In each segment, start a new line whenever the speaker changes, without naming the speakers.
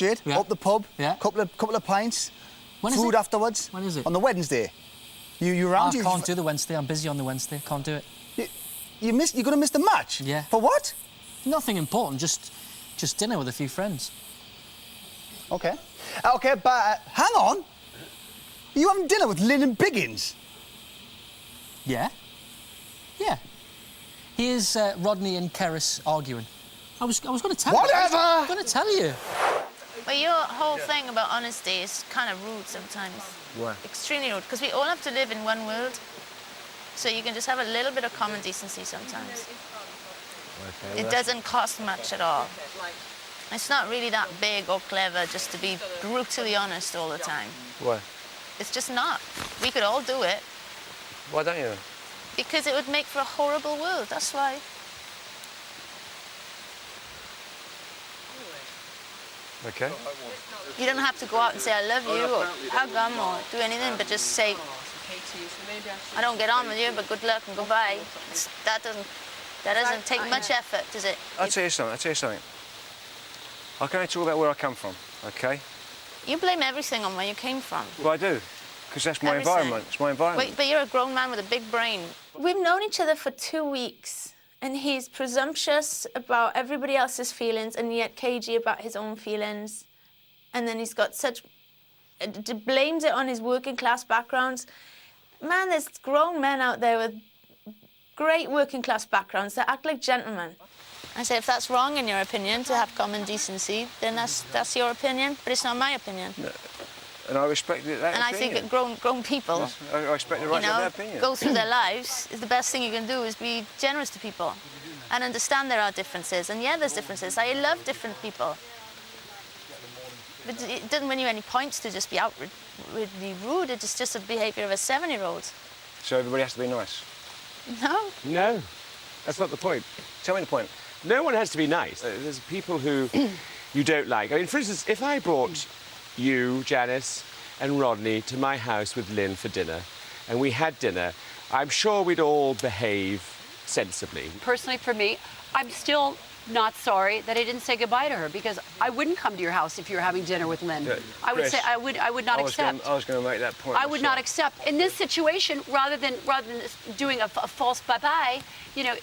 watch it, up the pub, couple of pints,
when is
food
it?
afterwards.
When is it?
On the Wednesday. You around?
I can't do the Wednesday. I'm busy on the Wednesday. Can't do it.
You're going to miss the match?
Yeah.
For what?
Nothing important. Just dinner with a few friends.
OK. OK, but hang on. Are you having dinner with Lynn and Biggins?
Yeah. Yeah. Here's Rodney and Keris arguing. I was going to tell you.
Whatever!
I was going to tell you.
But your whole thing about honesty is kind of rude sometimes.
Why?
Extremely rude, because we all have to live in one world. So you can just have a little bit of common decency sometimes.
Okay,
it doesn't cost much at all. It's not really that big or clever just to be brutally honest all the time.
Why?
It's just not. We could all do it.
Why don't you?
Because it would make for a horrible world, that's why.
Okay.
You don't have to go out and say, I love you, or hug them, or do anything, but just say, I don't get on with you, but good luck and goodbye. That doesn't take much effort, does it?
I'll tell you something. I can only talk about where I come from, OK?
You blame everything on where you came from.
Well, I do, because that's my environment. It's my environment.
But you're a grown man with a big brain. We've known each other for 2 weeks, and he's presumptuous about everybody else's feelings and yet cagey about his own feelings. And then he's got such... blames it on his working class backgrounds. Man, there's grown men out there with great working class backgrounds that act like gentlemen. I say, if that's wrong in your opinion, to have common decency, then that's your opinion, but it's not my opinion.
No. And I respect that opinion.
And I think that grown people,
yes, I respect the right to their opinion.
Go through their lives, is the best thing you can do is be generous to people and understand there are differences. And yeah, there's differences. I love different people. But it doesn't win you any points to just be outwardly rude. It's just a behaviour of a 7-year-old.
So everybody has to be nice?
No.
No, that's not the point.
Tell me the point.
No one has to be nice. There's people who you don't like. I mean, for instance, if I brought you, Janice, and Rodney to my house with Lynn for dinner, and we had dinner, I'm sure we'd all behave sensibly.
Personally, for me, I'm still not sorry that I didn't say goodbye to her, because I wouldn't come to your house if you were having dinner with Lynn. I would say I would not accept.
I was going to make that point.
I would not accept in this situation, rather than doing a false bye-bye, you know,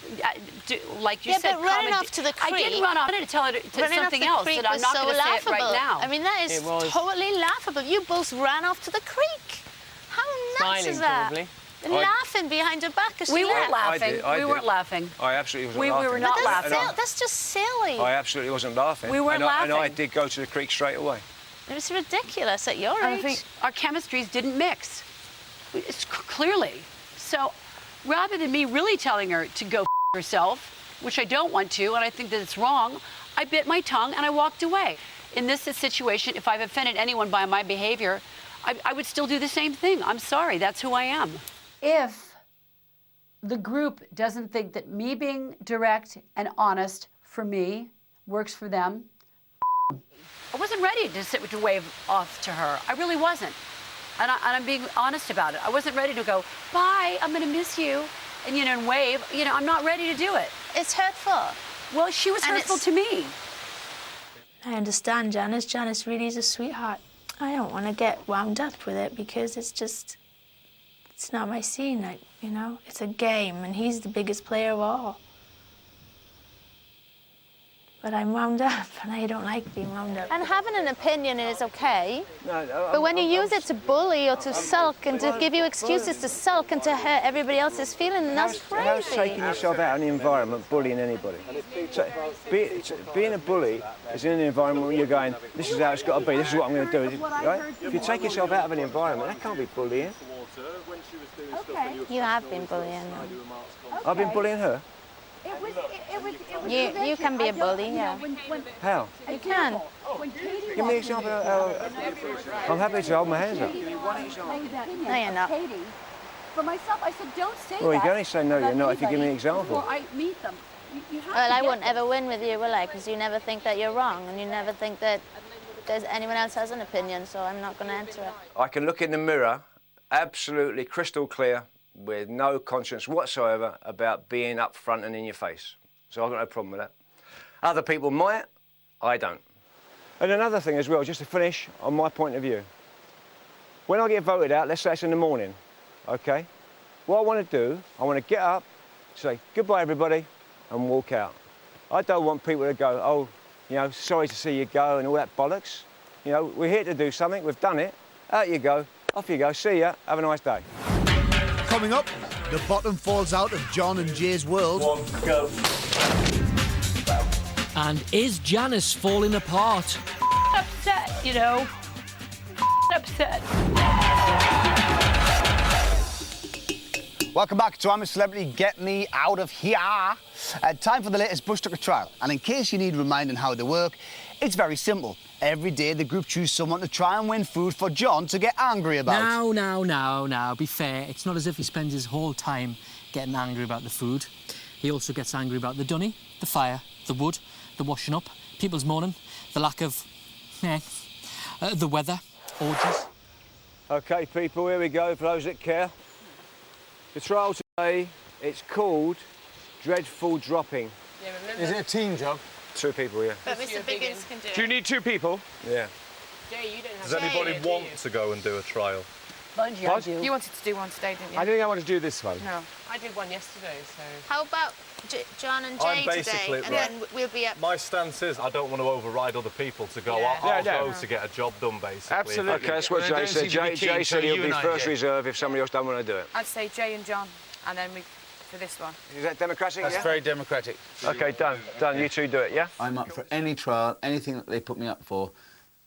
like you said.
Yeah, but running off to the creek.
I didn't run off. I wanted to tell her something else that I'm not going to say it right now.
I mean, that is totally laughable. You both ran off to the creek. How nuts is that?
Probably.
Laughing behind her back as she
We weren't
left.
laughing. We weren't laughing.
I absolutely wasn't laughing.
We were not laughing.
That's just silly.
I absolutely wasn't laughing.
We weren't laughing.
And I did go to the creek straight away.
It was ridiculous at your age.
I think our chemistries didn't mix. It's clearly. So rather than me really telling her to go herself, which I don't want to, and I think that it's wrong, I bit my tongue and I walked away. In this situation, if I've offended anyone by my behavior, I would still do the same thing. I'm sorry, that's who I am. If the group doesn't think that me being direct and honest for me works for them, I wasn't ready to wave off to her. I really wasn't. And I'm being honest about it. I wasn't ready to go, bye, I'm going to miss you, and, you know, and wave. You know, I'm not ready to do it.
It's hurtful.
Well, she was hurtful to me.
I understand Janice. Janice really is a sweetheart. I don't want to get wound up with it because it's not my scene, you know? It's a game, and he's the biggest player of all. But I'm wound up, and I don't like being wound up. And having an opinion is okay, but when you use it to bully or to sulk and to give you excuses to sulk and to hurt everybody else's feelings, that's crazy.
How's taking yourself out of the environment bullying anybody? So, being a bully is in an environment where you're going, this is how it's got to be, this is what I'm going to do, right? If you take yourself out of an environment, that can't be bullying.
Okay. You have been bullying her.
I've been bullying her?
You can be a bully, yeah.
How?
You can.
Give me an example of how... I'm happy to hold my hands up.
No, you're not.
For myself, I said, don't say
Well, you can only say no, you're not if you give me an example.
Before I meet them.
Well, I won't ever win with you, will I? Because you never think that you're wrong, and you never think that anyone else has an opinion, so I'm not going to answer it.
I can look in the mirror, absolutely crystal clear, with no conscience whatsoever about being up front and in your face. So I've got no problem with that. Other people might, I don't. And another thing as well, just to finish on my point of view. When I get voted out, let's say it's in the morning, okay? What I want to do, I want to get up, say goodbye everybody, and walk out. I don't want people to go, oh, you know, sorry to see you go and all that bollocks. You know, we're here to do something, we've done it. Out you go, off you go, see ya, have a nice day.
Coming up, the bottom falls out of John and Jay's world.
Go.
And is Janice falling apart?
Upset, you know. Upset.
Welcome back to I'm a Celebrity, Get Me Out of Here. Time for the latest Bush Tucker trial. And in case you need reminding how they work, it's very simple. Every day the group choose someone to try and win food for John to get angry about.
Now, be fair. It's not as if he spends his whole time getting angry about the food. He also gets angry about the dunny, the fire, the wood, the washing up, people's mourning, the lack of, the weather, orgies.
Okay, people, here we go, for those that care. The trial today, it's called Dreadful Dropping.
Yeah, remember?
Is it a team job?
2 people, yeah.
But Mr. Biggins can do it.
Do you need 2 people?
Yeah.
Jay, you don't have
Does anybody want to go and do a trial?
Bungie, I do.
You wanted to do one today, didn't you?
I think I want to do this one.
No.
I did one yesterday, so...
How about John and Jay
I'm
today,
basically-
and
right.
then we'll be up.
My stance is I don't want to override other people to go.
Yeah.
I'll
Yeah,
go
no.
to get a job done, basically.
Absolutely.
Okay, that's what Jay said. Jay said he'll be first reserve if somebody else don't want to do it.
I'd say Jay and John, and then we for this one.
Is that democratic,
That's
yeah?
very democratic.
Okay, done. Done. You 2 do it, yeah?
I'm up for any trial, anything that they put me up for.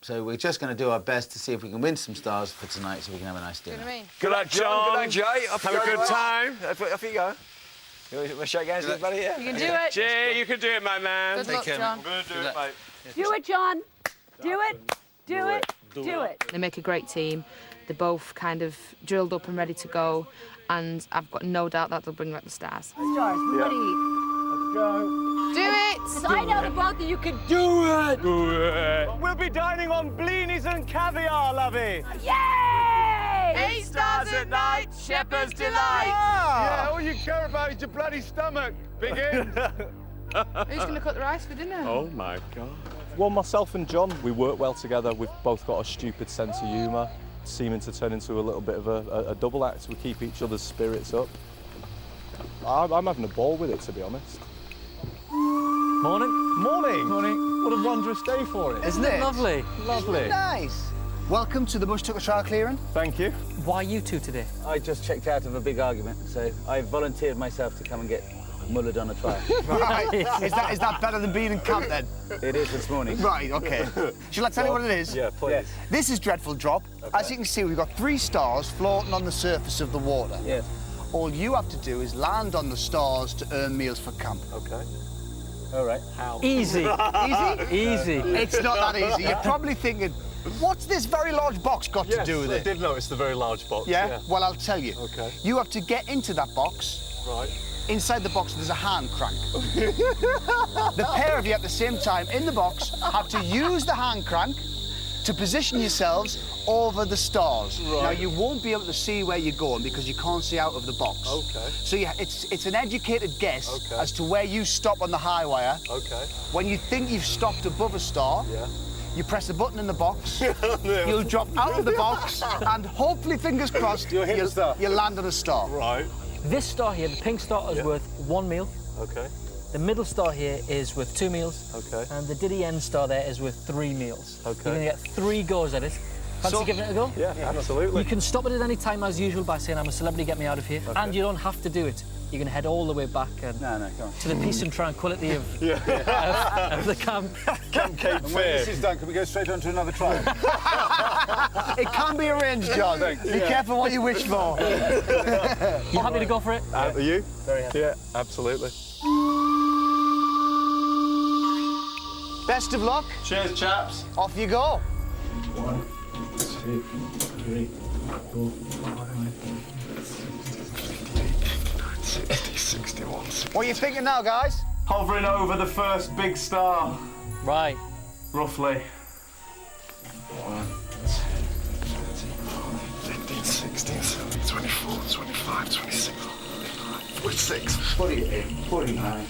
So we're just going to do our best to see if we can win some stars for tonight so we can have a nice dinner.
You know what I mean?
Good luck, John.
Good luck, Jay. Off
Have
you
a
go,
good
mate.
time.
Off you go. You want to shake hands with everybody, yeah?
You can do it.
Jay, you can do it, my man.
Good luck, John.
We're going to do it, mate.
Do it, John. Do it. Do it. Do it.
They make a great team. They're both kind of drilled up and ready to go, and I've got no doubt that they'll bring back the stars.
Stars, we're ready.
Let's go.
Do it!
I know the both of you can do it.
We'll be dining on blinis and caviar, lovey.
Yay!
8 stars at night, Shepherd's Delight.
Yeah, all you care about is your bloody stomach, Biggins.
Who's going to cook the rice for dinner?
Oh, my God.
Well, myself and John, we work well together. We've both got a stupid sense of humour, seeming to turn into a little bit of a double act. We keep each other's spirits up. I'm having a ball with it, to be honest.
Morning.
Morning. Morning. What a wondrous day for it.
Isn't it?
Lovely.
Lovely.
Nice. Welcome to the Bush Tucker trial clearing.
Thank you.
Why you 2 today?
I just checked out of a big argument, so I volunteered myself to come and get mullered on a trial.
Right. Is that better than being in camp then?
It is this morning.
Right, okay. Shall I tell you what it is?
Yeah, please.
This is Dreadful Drop. As you can see, we've got 3 stars floating on the surface of the water.
Yes.
All you have to do is land on the stars to earn meals for camp.
Okay.
All right.
Easy.
Easy?
Easy.
It's not that easy. You're probably thinking, what's this very large box got to do with
I
it?
did notice the very large box.
Yeah? Well, I'll tell you.
Okay.
You have to get into that box.
Right.
Inside the box, there's a hand crank. The pair of you at the same time in the box have to use the hand crank to position yourselves over the stars.
Right.
Now, you won't be able to see where you're going because you can't see out of the box.
Okay.
So it's an educated guess
Okay.
as to where you stop on the high wire.
Okay.
When you think you've stopped above a star,
Yeah.
you press a button in the box, you'll drop out of the box, and hopefully, fingers crossed,
You'll hit the star.
you'll land on a star.
Right.
This star here, the pink star, is worth 1 meal.
Okay.
The middle star here is worth 2 meals.
Okay.
And the Diddy end star there is worth 3 meals.
Okay.
You're going to get 3 goes at it. Fancy giving it a go?
Yeah, absolutely.
You can stop it at any time as usual by saying, I'm a celebrity, get me out of here.
Okay.
And you don't have to do it. You can head all the way back and
No, come on.
to the peace and tranquility of, of the camp.
Camp Cape
And when
Fear.
this is done, can we go straight on to another trial?
It can be arranged, John. Be careful what you wish for.
You happy to go for it?
Are you?
Very happy.
Yeah, absolutely.
Best of luck.
Cheers, chaps.
Off you go.
1, 2, 3, 4, 5, 60, 61, 60.
What are you thinking now, guys?
Hovering over the first big star,
Right.
roughly.
1, 2, 15, 16, 17, 24, 25, 26, 46.
48, 49,